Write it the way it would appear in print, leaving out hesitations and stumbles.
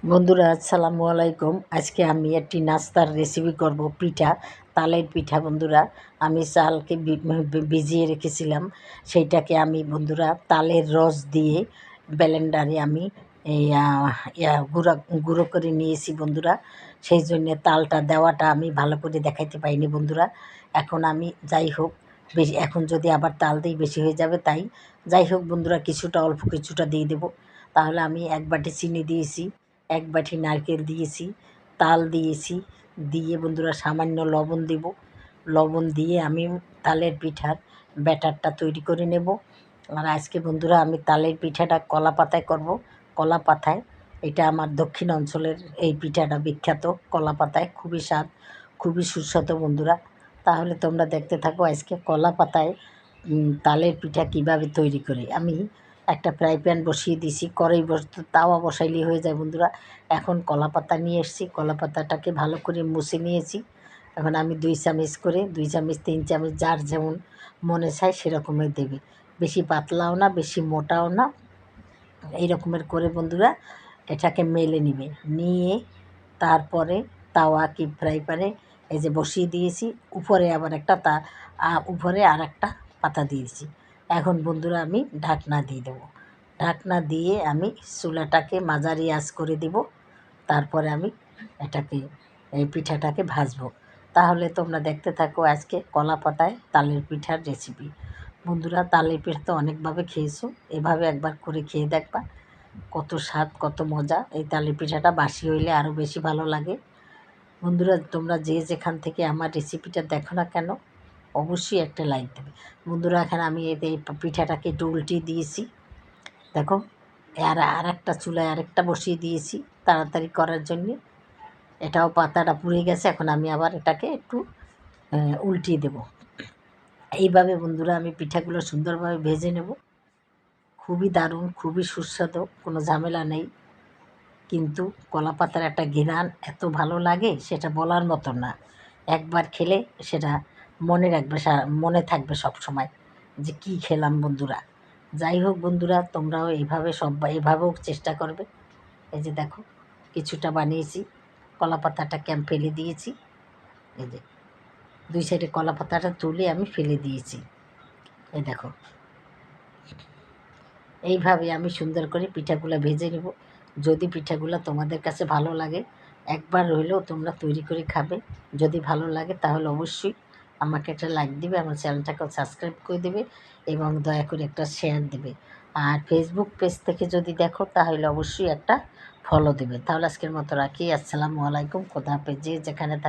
বন্ধুরা আসসালামু আলাইকুম। আজকে আমি একটি নাস্তার রেসিপি করব, পিঠা, তালের পিঠা। বন্ধুরা, আমি চালকে ভিজিয়ে রেখেছিলাম, সেইটাকে আমি বন্ধুরা তালের রস দিয়ে ব্লেন্ডারে আমি এই গুঁড়ো গুঁড়ো করে নিয়েছি বন্ধুরা। সেই জন্যে তালটা দেওয়াটা আমি ভালো করে দেখাইতে পাইনি বন্ধুরা। এখন আমি যাই হোক, বেশি এখন যদি আবার তাল দিই বেশি হয়ে যাবে, তাই যাই হোক বন্ধুরা কিছুটা অল্প কিছুটা দিয়ে দেবো। তাহলে আমি এক বাটি চিনি দিয়েছি, এক বাটি নারকেল দিয়েছি, তাল দিয়েছি, দিয়ে বন্ধুরা সামান্য লবণ দেব। লবণ দিয়ে আমি তালের পিঠার ব্যাটারটা তৈরি করে নেব। আর আজকে বন্ধুরা আমি তালের পিঠাটা কলা পাতায় করব। কলা পাতায়, এটা আমার দক্ষিণ অঞ্চলের এই পিঠাটা বিখ্যাত। কলা পাতায় খুবই স্বাদ, খুবই সুস্বাদু বন্ধুরা। তাহলে তোমরা দেখতে থাকো আজকে কলা পাতায় তালের পিঠা কিভাবে তৈরি করি। আমি একটা ফ্রাই প্যান বসিয়ে দিয়েছি, কড়াই তাওয়া বসাইলেই হয়ে যায় বন্ধুরা। এখন কলা পাতা নিয়ে এসেছি, কলা পাতাটাকে ভালো করে মুছে নিয়েছি। এখন আমি 2 চামচ করে, 2 চামচ 3 চামচ যার যেমন মনে চায় সেরকমের দেবে। বেশি পাতলাও না, বেশি মোটাও না, এই রকমের করে বন্ধুরা এটাকে মেলে নিবে। নিয়ে তারপরে তাওয়া কি ফ্রাই প্যানে এই যে বসিয়ে দিয়েছি, উপরে আবার একটা উপরে আর একটা পাতা দিয়েছি। এখন বন্ধুরা আমি ঢাকনা দিয়ে দেবো। ঢাকনা দিয়ে আমি চুলাটাকে মাঝারি আঁচ করে দেব। তারপরে আমি এটাকে, এই পিঠাটাকে ভাজবো। তাহলে তোমরা দেখতে থাকো আজকে কলা পাতায় তালের পিঠার রেসিপি। বন্ধুরা, তালের পিঠা তো অনেকভাবে খেয়েছো, এভাবে একবার করে খেয়ে দেখবা, কত স্বাদ, কত মজা। এই তালের পিঠাটা বাসি হইলে আরও বেশি ভালো লাগে। বন্ধুরা, তোমরা যে যেখান থেকে আমার রেসিপিটা দেখো না কেন, অবশ্যই একটা লাইক দেবে। বন্ধুরা, এখানে আমি এই পিঠাটাকে একটু উল্টিয়ে দিয়েছি, দেখো। আর একটা চুলায় আরেকটা বসিয়ে দিয়েছি তাড়াতাড়ি করার জন্যে। এটাও পাতাটা পুড়ে গেছে, এখন আমি আবার এটাকে একটু উল্টিয়ে দেব। এইভাবে বন্ধুরা আমি পিঠাগুলো সুন্দরভাবে ভেজে নেব। খুবই দারুণ, খুবই সুস্বাদু, কোনো ঝামেলা নেই। কিন্তু কলা পাতার একটা ঘ্রাণ এত ভালো লাগে, সেটা বলার মতো না। একবার খেলে সেটা মনে রাখবে, মনে থাকবে সব সময় যে কী খেলাম বন্ধুরা। যাই হোক বন্ধুরা, তোমরাও এইভাবে এভাবেও চেষ্টা করবে। এই যে দেখো, কিছুটা বানিয়েছি, কলা পাতাটাকে আমি ফেলে দিয়েছি। এই যে 2 সাইডে কলা পাতাটা তুলে আমি ফেলে দিয়েছি। এই দেখো, এইভাবে আমি সুন্দর করে পিঠাগুলো ভেজে নেব। যদি পিঠাগুলো তোমাদের কাছে ভালো লাগে, একবার হইলেও তোমরা তৈরি করে খাবে। যদি ভালো লাগে তাহলে অবশ্যই আমাকে একটা লাইক দিবে, আমার চ্যানেলটাকেও সাবস্ক্রাইব করে দেবে এবং দয়া করে একটা শেয়ার দেবে। আর ফেসবুক পেজ থেকে যদি দেখো তাহলে অবশ্যই একটা ফলো দেবে। তাহলে আজকের মতো রাখি। আসসালামু আলাইকুম, খোদা হাফেজ। যে যেখানে থাকো